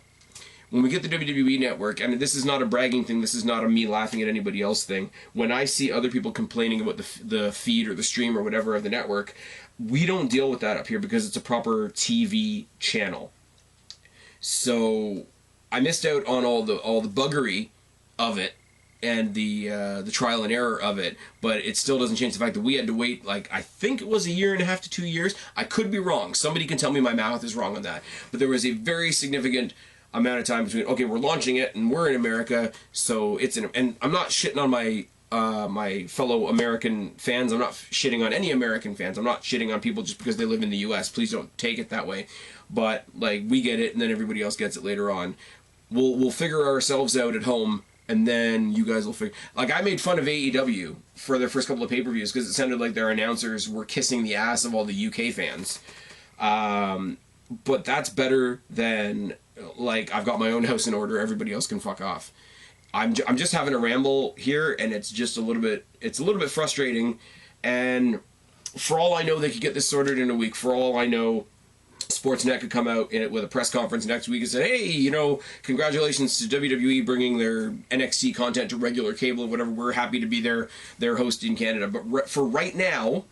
When we get the WWE Network, and this is not a bragging thing, this is not a me laughing at anybody else thing, when I see other people complaining about the feed or the stream or whatever of the network, we don't deal with that up here because it's a proper TV channel. So I missed out on all the buggery of it and the trial and error of it, but it still doesn't change the fact that we had to wait, like, I think it was 1.5 years to 2 years. I could be wrong. Somebody can tell me my math is wrong on that. But there was a very significant amount of time between, okay, we're launching it, and we're in America, so it's in, and I'm not shitting on my my fellow American fans. I'm not shitting on any American fans. I'm not shitting on people just because they live in the U.S. Please don't take it that way. But, like, we get it, and then everybody else gets it later on. We'll figure ourselves out at home, and then you guys will figure... Like, I made fun of AEW for their first couple of pay-per-views because it sounded like their announcers were kissing the ass of all the UK fans. But that's better than, like, I've got my own house in order, everybody else can fuck off. I'm just having a ramble here, and it's just a little bit frustrating, and for all I know, they could get this sorted in a week. For all I know, Sportsnet could come out in it with a press conference next week and say, hey, you know, congratulations to WWE bringing their NXT content to regular cable or whatever. We're happy to be their host in Canada. But for right now,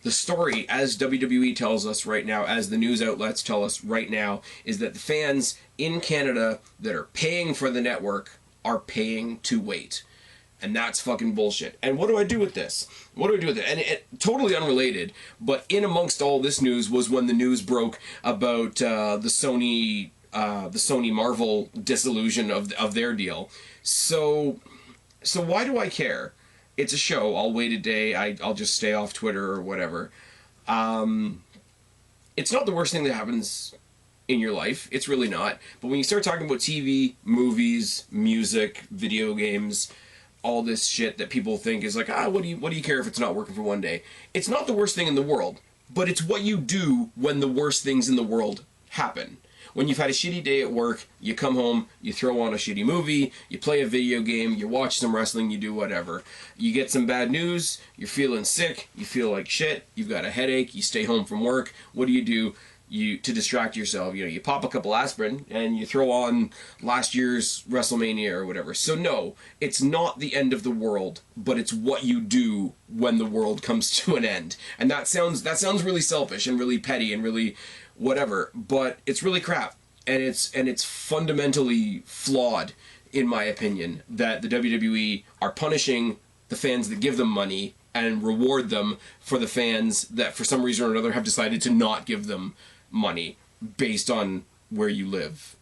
the story, as WWE tells us right now, as the news outlets tell us right now, is that the fans in Canada that are paying for the network are paying to wait. And that's fucking bullshit. And what do I do with this? What do I do with it? And it totally unrelated, but in amongst all this news was when the news broke about the Sony Marvel disillusion of their deal. So why do I care? It's a show. I'll wait a day. I'll just stay off Twitter or whatever. It's not the worst thing that happens in your life. It's really not. But when you start talking about TV, movies, music, video games, all this shit that people think is like, what do you care if it's not working for one day? It's not the worst thing in the world, but it's what you do when the worst things in the world happen. When you've had a shitty day at work, you come home, you throw on a shitty movie, you play a video game, you watch some wrestling, you do whatever. You get some bad news, you're feeling sick, you feel like shit, you've got a headache, you stay home from work. What do? To distract yourself, you pop a couple aspirin and you throw on last year's WrestleMania or whatever. So no, it's not the end of the world, but it's what you do when the world comes to an end. And that sounds really selfish and really petty and really whatever, but it's really crap. And it's fundamentally flawed, in my opinion, that the WWE are punishing the fans that give them money and reward them for the fans that for some reason or another have decided to not give them money based on where you live.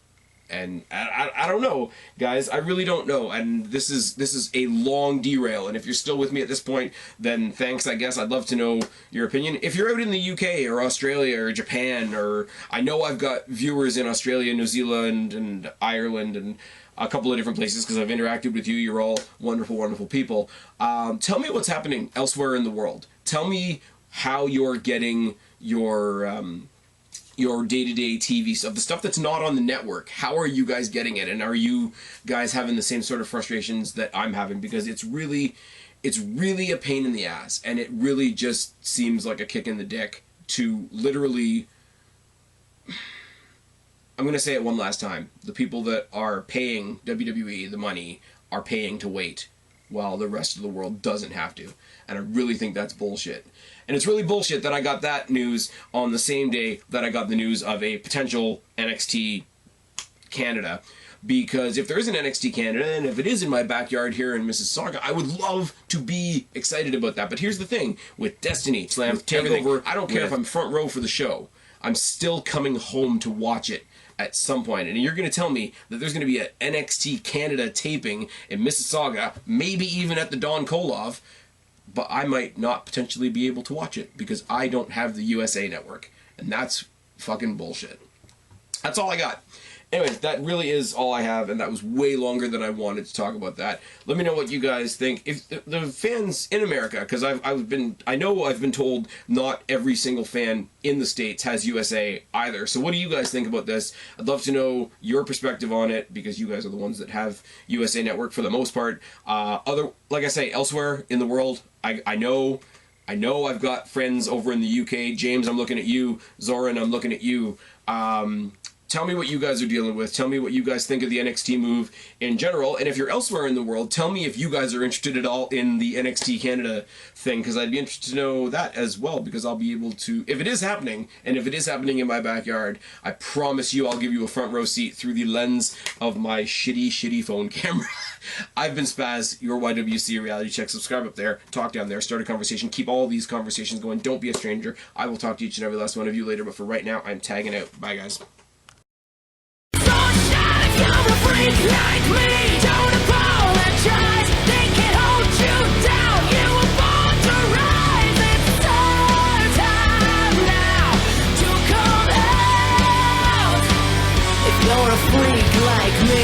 And I don't know, guys. I really don't know. And this is a long derail. And if you're still with me at this point, then thanks, I guess. I'd love to know your opinion. If you're out in the UK or Australia or Japan, or I know I've got viewers in Australia, New Zealand, and Ireland, and a couple of different places because I've interacted with you. You're all wonderful, wonderful people. Tell me what's happening elsewhere in the world. Tell me how you're getting your day-to-day TV stuff, the stuff that's not on the network. How are you guys getting it? And are you guys having the same sort of frustrations that I'm having? Because it's really a pain in the ass, and it really just seems like a kick in the dick to literally... I'm going to say it one last time. The people that are paying WWE the money are paying to wait. while the rest of the world doesn't have to. And I really think that's bullshit. And it's really bullshit that I got that news on the same day that I got the news of a potential NXT Canada. Because if there is an NXT Canada, and if it is in my backyard here in Mississauga, I would love to be excited about that. But here's the thing, with Destiny, Slam, TakeOver, I don't care if I'm front row for the show. I'm still coming home to watch it at some point. And you're going to tell me that there's going to be an NXT Canada taping in Mississauga, maybe even at the Don Koloff, but I might not potentially be able to watch it because I don't have the USA Network. And that's fucking bullshit. That's all I got. Anyways, that really is all I have, and that was way longer than I wanted to talk about that. Let me know what you guys think. If the fans in America, because I know I've been told not every single fan in the States has USA either. So what do you guys think about this? I'd love to know your perspective on it, because you guys are the ones that have USA Network for the most part. Like I say, elsewhere in the world, I know I've got friends over in the UK. James, I'm looking at you. Zoran, I'm looking at you. Tell me what you guys are dealing with. Tell me what you guys think of the NXT move in general. And if you're elsewhere in the world, tell me if you guys are interested at all in the NXT Canada thing, because I'd be interested to know that as well, because I'll be able to, if it is happening, and if it is happening in my backyard, I promise you I'll give you a front row seat through the lens of my shitty phone camera. I've been Spaz, your YWC Reality Check. Subscribe up there, talk down there, start a conversation, keep all these conversations going. Don't be a stranger. I will talk to each and every last one of you later, but for right now, I'm tagging out. Bye, guys. You're a freak like me, don't apologize. They can't hold you down, you were born to rise. It's our time now to come out. If you're a freak like me.